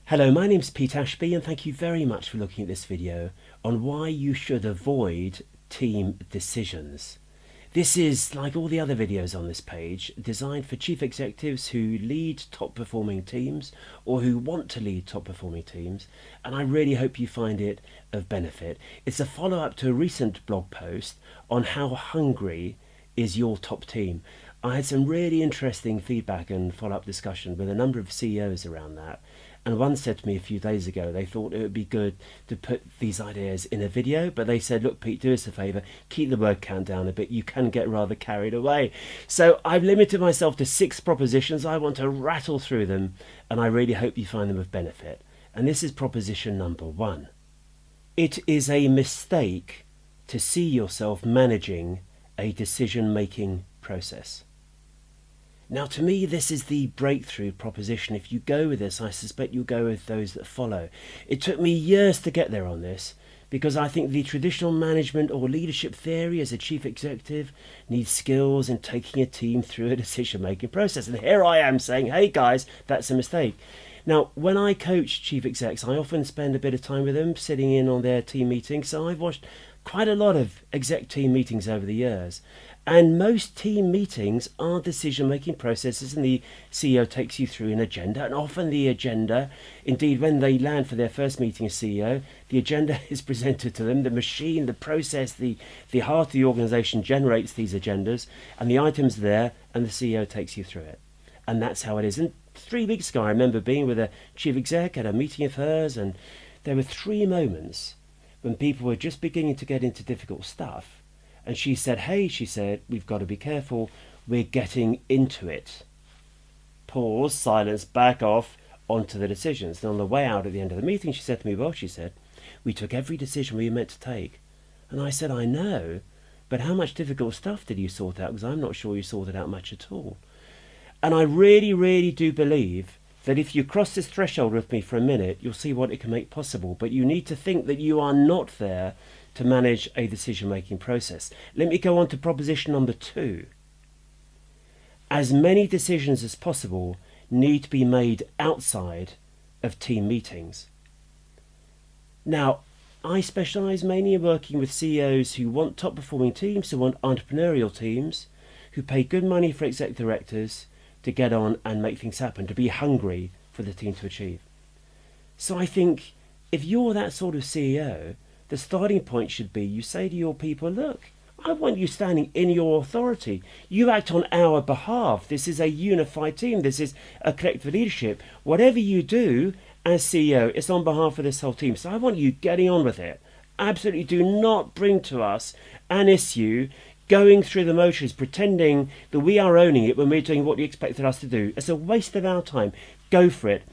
Hello, my name's Pete Ashby and thank you very much for looking at this video on why you should avoid team decisions. This is, like all the other videos on this page, designed for chief executives who lead top performing teams or who want to lead top performing teams, and I really hope you find it of benefit. It's a follow-up to a recent blog post on how hungry is your top team. I had some really interesting feedback and follow-up discussion with a number of CEOs around that. And one said to me a few days ago, they thought it would be good to put these ideas in a video, but they said, look, Pete, do us a favour, keep the word count down a bit. You can get rather carried away. So I've limited myself to 6 propositions. I want to rattle through them, and I really hope you find them of benefit. And this is proposition number 1. It is a mistake to see yourself managing a decision-making process. Now, to me, this is the breakthrough proposition. If you go with this, I suspect you'll go with those that follow. It took me years to get there on this because I think the traditional management or leadership theory as a chief executive needs skills in taking a team through a decision-making process. And here I am saying, hey guys, that's a mistake. Now, when I coach chief execs, I often spend a bit of time with them, sitting in on their team meetings. So I've watched quite a lot of exec team meetings over the years. And most team meetings are decision-making processes, and the CEO takes you through an agenda. And often the agenda, indeed when they land for their first meeting as CEO, the agenda is presented to them. The machine, the process, the heart of the organisation generates these agendas, and the items are there, and the CEO takes you through it. And that's how it is. And 3 weeks ago, I remember being with a chief exec at a meeting of hers, and there were 3 moments when people were just beginning to get into difficult stuff. And she said, hey, she said, we've got to be careful. We're getting into it. Pause, silence, back off, onto the decisions. And on the way out at the end of the meeting, she said to me, well, she said, we took every decision we were meant to take. And I said, I know, but how much difficult stuff did you sort out? Because I'm not sure you sorted out much at all. And I really, really do believe that if you cross this threshold with me for a minute, you'll see what it can make possible. But you need to think that you are not there to manage a decision-making process. Let me go on to proposition number 2. As many decisions as possible need to be made outside of team meetings. Now, I specialise mainly in working with CEOs who want top-performing teams, who want entrepreneurial teams, who pay good money for exec directors to get on and make things happen, to be hungry for the team to achieve. So I think if you're that sort of CEO, the starting point should be you say to your people, look, I want you standing in your authority. You act on our behalf. This is a unified team. This is a collective leadership. Whatever you do as CEO, it's on behalf of this whole team. So I want you getting on with it. Absolutely do not bring to us an issue going through the motions, pretending that we are owning it when we're doing what you expected us to do. It's a waste of our time. Go for it.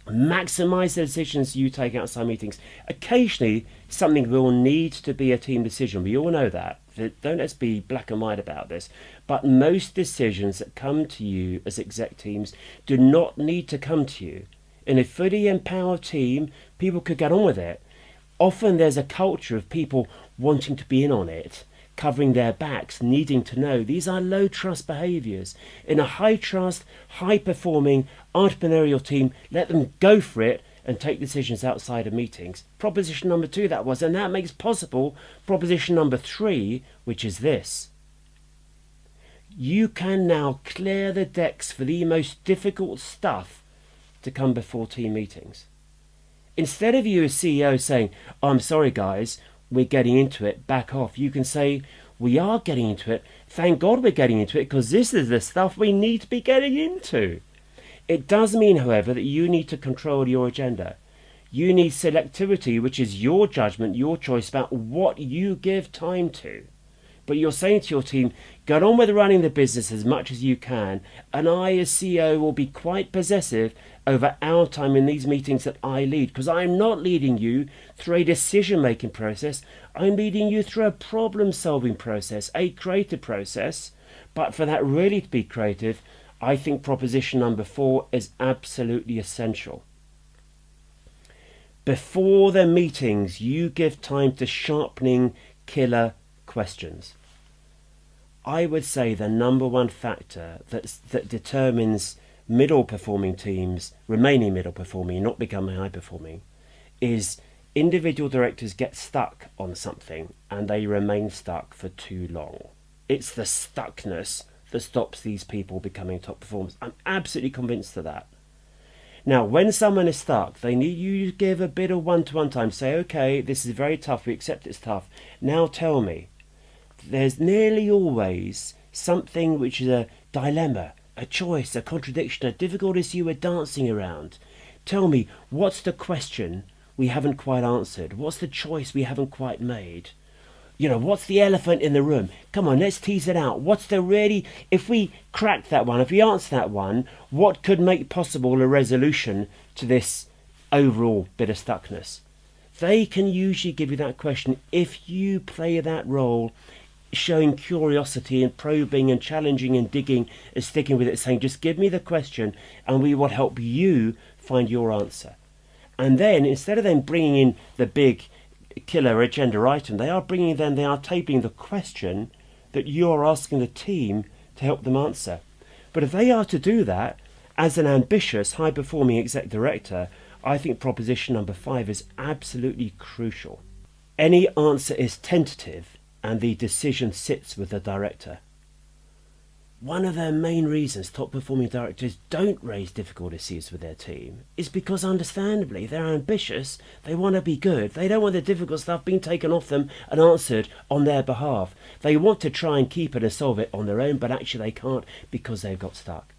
Maximise the decisions you take outside meetings. Occasionally, something will need to be a team decision. We all know that. Don't let's be black and white about this. But most decisions that come to you as exec teams do not need to come to you. In a fully empowered team, people could get on with it. Often there's a culture of people wanting to be in on it, covering their backs, needing to know. These are low trust behaviours. In a high trust, high performing entrepreneurial team, let them go for it and take decisions outside of meetings. Proposition number 2 that was, and that makes possible proposition number 3, which is this. You can now clear the decks for the most difficult stuff to come before team meetings. Instead of you as CEO saying, oh, I'm sorry guys, we're getting into it, back off. You can say, we are getting into it. Thank God we're getting into it because this is the stuff we need to be getting into. It does mean, however, that you need to control your agenda. You need selectivity, which is your judgment, your choice about what you give time to. But you're saying to your team, get on with running the business as much as you can, and I as CEO will be quite possessive over our time in these meetings that I lead, because I'm not leading you through a decision-making process. I'm leading you through a problem-solving process, a creative process. But for that really to be creative, I think proposition number 4 is absolutely essential. Before the meetings, you give time to sharpening killer questions. I would say the number one factor that determines middle performing teams remaining middle performing, not becoming high performing, is individual directors get stuck on something and they remain stuck for too long. It's the stuckness that stops these people becoming top performers. I'm absolutely convinced of that. Now, when someone is stuck, they need you to give a bit of one-to-one time. Say, okay, this is very tough. We accept it's tough. Now tell me. There's nearly always something which is a dilemma, a choice, a contradiction, a difficult issue we're dancing around. Tell me, what's the question we haven't quite answered? What's the choice we haven't quite made? You know, what's the elephant in the room? Come on, let's tease it out. What's the really, if we crack that one, if we answer that one, what could make possible a resolution to this overall bit of stuckness? They can usually give you that question if you play that role, showing curiosity and probing and challenging and digging and sticking with it, saying, just give me the question and we will help you find your answer. And then, instead of them bringing in the big killer agenda item, they are tabling the question that you're asking the team to help them answer. But if they are to do that as an ambitious, high-performing exec director, I think proposition number 5 is absolutely crucial. Any answer is tentative and the decision sits with the director. One of their main reasons top-performing directors don't raise difficult issues with their team is because, understandably, they're ambitious, they want to be good, they don't want the difficult stuff being taken off them and answered on their behalf. They want to try and keep it and solve it on their own, but actually they can't because they've got stuck.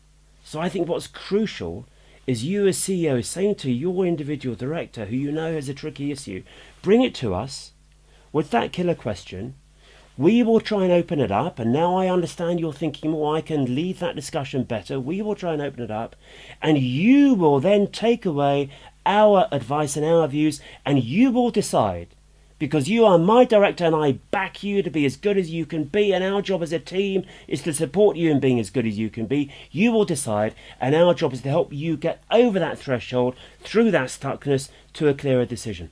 So I think what's crucial is you as CEO saying to your individual director, who you know has a tricky issue, bring it to us with that killer question. We will try and open it up, and now I understand you're thinking more, I can lead that discussion better. We will try and open it up, and you will then take away our advice and our views, and you will decide, because you are my director and I back you to be as good as you can be, and our job as a team is to support you in being as good as you can be. You will decide, and our job is to help you get over that threshold, through that stuckness, to a clearer decision.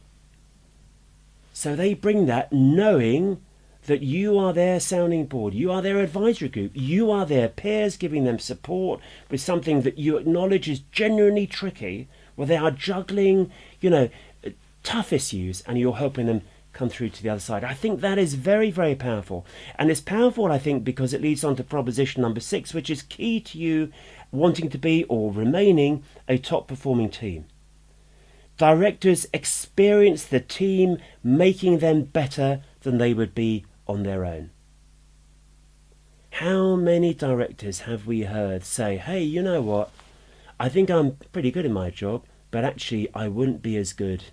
So they bring that knowing that you are their sounding board, you are their advisory group, you are their peers giving them support with something that you acknowledge is genuinely tricky, where they are juggling, tough issues, and you're helping them come through to the other side. I think that is very, very powerful. And it's powerful, I think, because it leads on to proposition number 6, which is key to you wanting to be or remaining a top-performing team. Directors experience the team making them better than they would be on their own. How many directors have we heard say, hey, you know what, I think I'm pretty good in my job, but actually I wouldn't be as good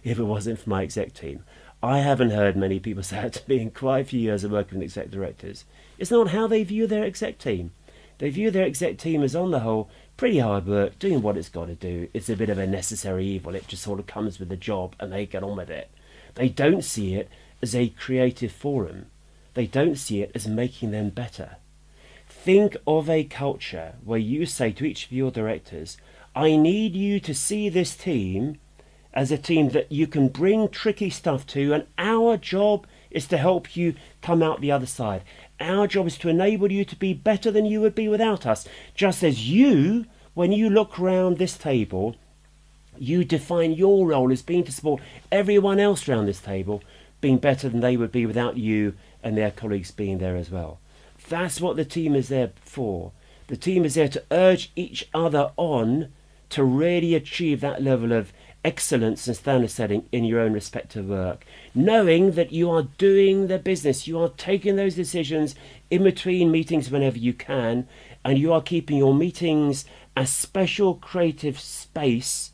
if it wasn't for my exec team. I haven't heard many people say that to me in quite a few years of working with exec directors. It's not how they view their exec team. They view their exec team as, on the whole, pretty hard work, doing what it's got to do. It's a bit of a necessary evil. It just sort of comes with the job and they get on with it. They don't see it as a creative forum. They don't see it as making them better. Think of a culture where you say to each of your directors, I need you to see this team as a team that you can bring tricky stuff to, and our job is to help you come out the other side. Our job is to enable you to be better than you would be without us. Just as you, when you look around this table, you define your role as being to support everyone else around this table being better than they would be without you and their colleagues being there as well. That's what the team is there for. The team is there to urge each other on to really achieve that level of excellence and standard setting in your own respective work, knowing that you are doing the business, you are taking those decisions in between meetings whenever you can, and you are keeping your meetings a special creative space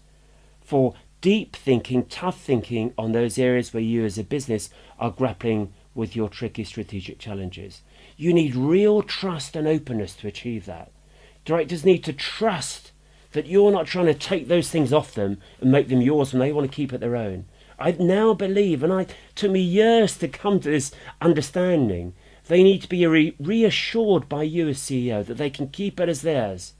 for deep thinking, tough thinking on those areas where you as a business are grappling with your tricky strategic challenges. You need real trust and openness to achieve that. Directors need to trust that you're not trying to take those things off them and make them yours when they want to keep it their own. I now believe, and it took me years to come to this understanding, they need to be reassured by you as CEO that they can keep it as theirs.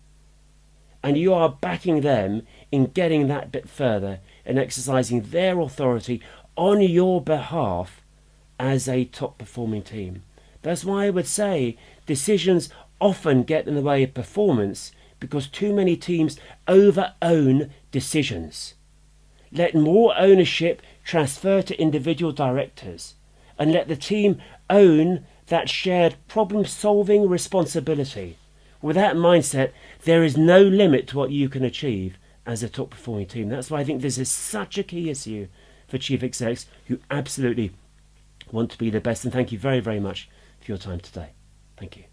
And you are backing them in getting that bit further and exercising their authority on your behalf as a top performing team. That's why I would say decisions often get in the way of performance, because too many teams over-own decisions. Let more ownership transfer to individual directors, and let the team own that shared problem-solving responsibility. With that mindset, there is no limit to what you can achieve as a top-performing team. That's why I think this is such a key issue for chief execs who absolutely want to be the best. And thank you very, very much for your time today. Thank you.